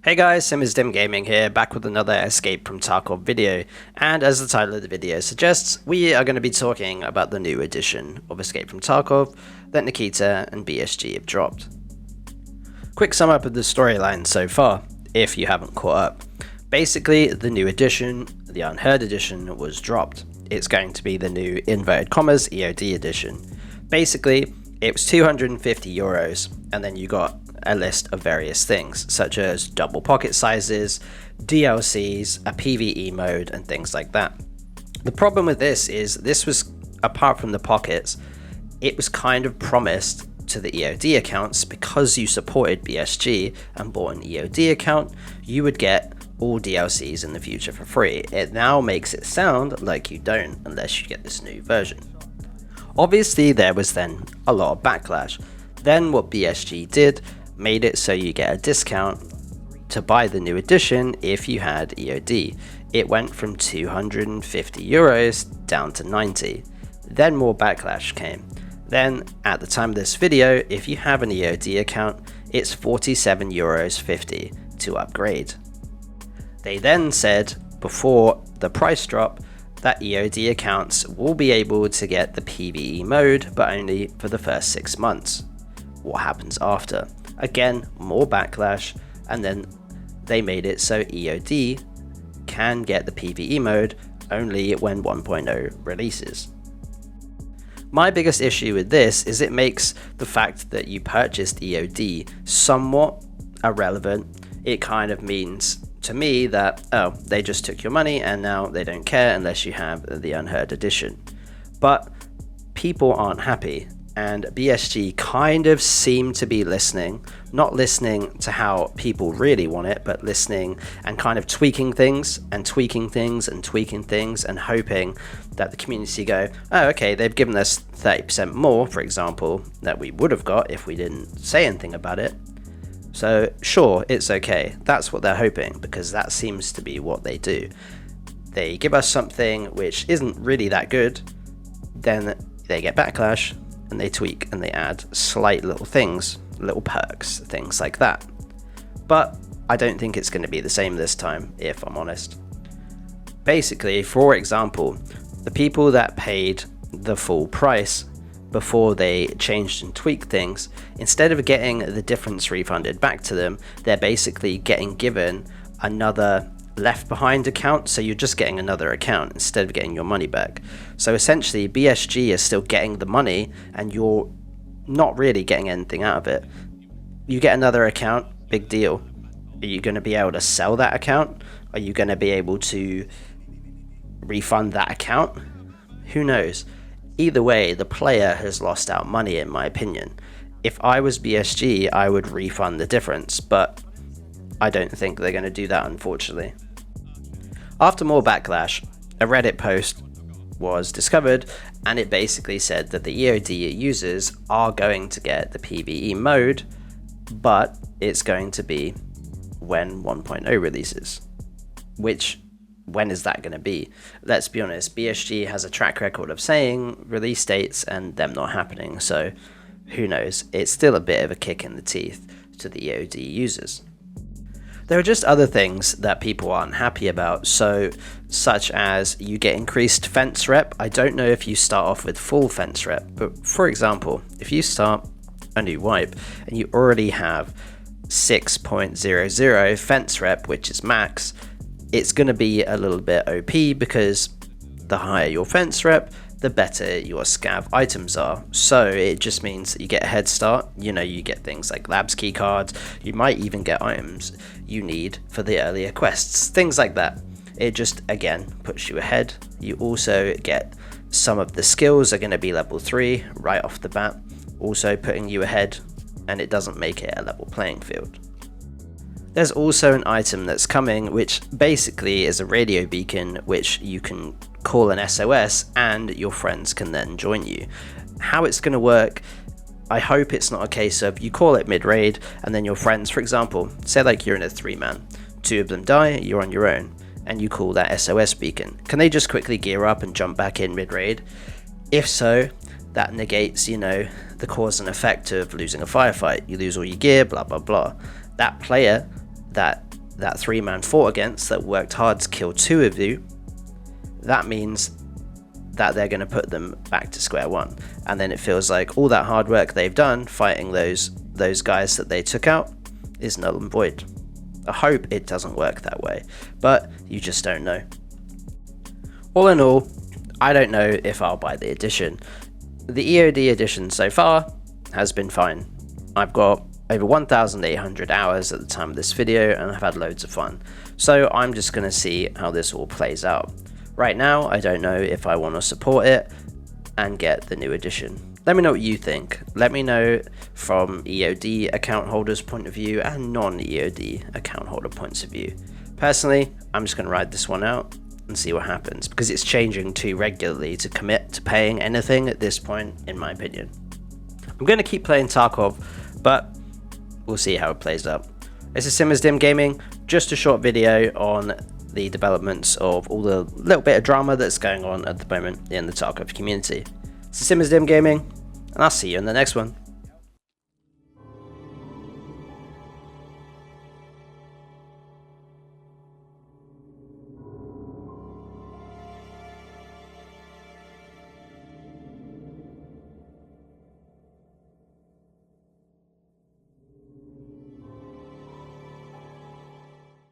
Hey guys, Dim Gaming here, back with another Escape from Tarkov video, and as the title of the video suggests, we are going to be talking about the new edition of Escape from Tarkov that Nikita and BSG have dropped. Quick sum up of the storyline so far, if you haven't caught up. Basically, the new edition, the Unheard Edition, was dropped. It's going to be the new inverted commas EOD edition. Basically, it was €250, and then you got a list of various things, such as double pocket sizes, DLCs, a PVE mode, and things like that. The problem with this is this was, apart from the pockets, it was kind of promised to the EOD accounts because you supported BSG and bought an EOD account, you would get all DLCs in the future for free. It now makes it sound like you don't unless you get this new version. Obviously, there was then a lot of backlash. Then what BSG did made it so you get a discount to buy the new edition if you had EOD. It went from €250 down to 90. Then more backlash came. Then at the time of this video, if you have an EOD account, it's €47.50 to upgrade. They then said before the price drop that EOD accounts will be able to get the PVE mode, but only for the first 6 months. What happens after? Again, more backlash, and then they made it so EOD can get the PvE mode only when 1.0 releases. My biggest issue with this is it makes the fact that you purchased EOD somewhat irrelevant. It kind of means to me that, oh, they just took your money and now they don't care unless you have the Unheard Edition. But people aren't happy. And BSG kind of seem to be listening, not listening to how people really want it, but listening and kind of tweaking things and tweaking things and tweaking things and hoping that the community go, oh, okay, they've given us 30% more, for example, that we would have got if we didn't say anything about it. So sure, it's okay. That's what they're hoping, because that seems to be what they do. They give us something which isn't really that good, then they get backlash, and they tweak and they add slight little things, little perks, things like that. But I don't think it's going to be the same this time, if I'm honest. Basically, for example, the people that paid the full price before they changed and tweaked things, instead of getting the difference refunded back to them, they're basically getting given another left behind account, so you're just getting another account instead of getting your money back. So essentially BSG is still getting the money and you're not really getting anything out of it. You get another account, big deal. Are you going to be able to sell that account? Are you going to be able to refund that account? Who knows? Either way, the player has lost out money, in my opinion. If I was BSG, I would refund the difference, but I don't think they're going to do that, unfortunately. After more backlash, a Reddit post was discovered, and it basically said that the EOD users are going to get the PvE mode, but it's going to be when 1.0 releases. Which, when is that going to be? Let's be honest, BSG has a track record of saying release dates and them not happening, so who knows? It's still a bit of a kick in the teeth to the EOD users. There are just other things that people aren't happy about, such as you get increased fence rep. I don't know if you start off with full fence rep, but for example, if you start a new wipe and you already have 6.00 fence rep, which is max, it's going to be a little bit OP because the higher your fence rep, the better your scav items are. So it just means that you get a head start. You know, you get things like labs key cards, you might even get items you need for the earlier quests, things like that. It just, again, puts you ahead. You also get some of the skills are going to be level 3 right off the bat, also putting you ahead, and it doesn't make it a level playing field. There's also an item that's coming which basically is a radio beacon which you can call an SOS and your friends can then join you. How it's going to work, I hope it's not a case of you call it mid-raid and then your friends, for example, say like you're in a 3-man, 2 of them die, you're on your own, and you call that SOS beacon. Can they just quickly gear up and jump back in mid-raid? If so, that negates, you know, the cause and effect of losing a firefight. You lose all your gear, blah blah blah. That player that 3-man fought against, that worked hard to kill 2 of you, that means that they're going to put them back to square one, and then it feels like all that hard work they've done fighting those guys that they took out is null and void. I hope it doesn't work that way, but you just don't know. All in all, I don't know if I'll buy the edition. The EOD edition so far has been fine. I've got over 1,800 hours at the time of this video, and I've had loads of fun. So I'm just going to see how this all plays out. Right now, I don't know if I want to support it and get the new edition. Let me know what you think. Let me know from EOD account holders' point of view and non-EOD account holder points of view. Personally, I'm just going to ride this one out and see what happens, because it's changing too regularly to commit to paying anything at this point, in my opinion. I'm going to keep playing Tarkov, but we'll see how it plays out. This is Dim Gaming, just a short video on the developments of all the little bit of drama that's going on at the moment in the Tarkov community. This is Dim Gaming, and I'll see you in the next one.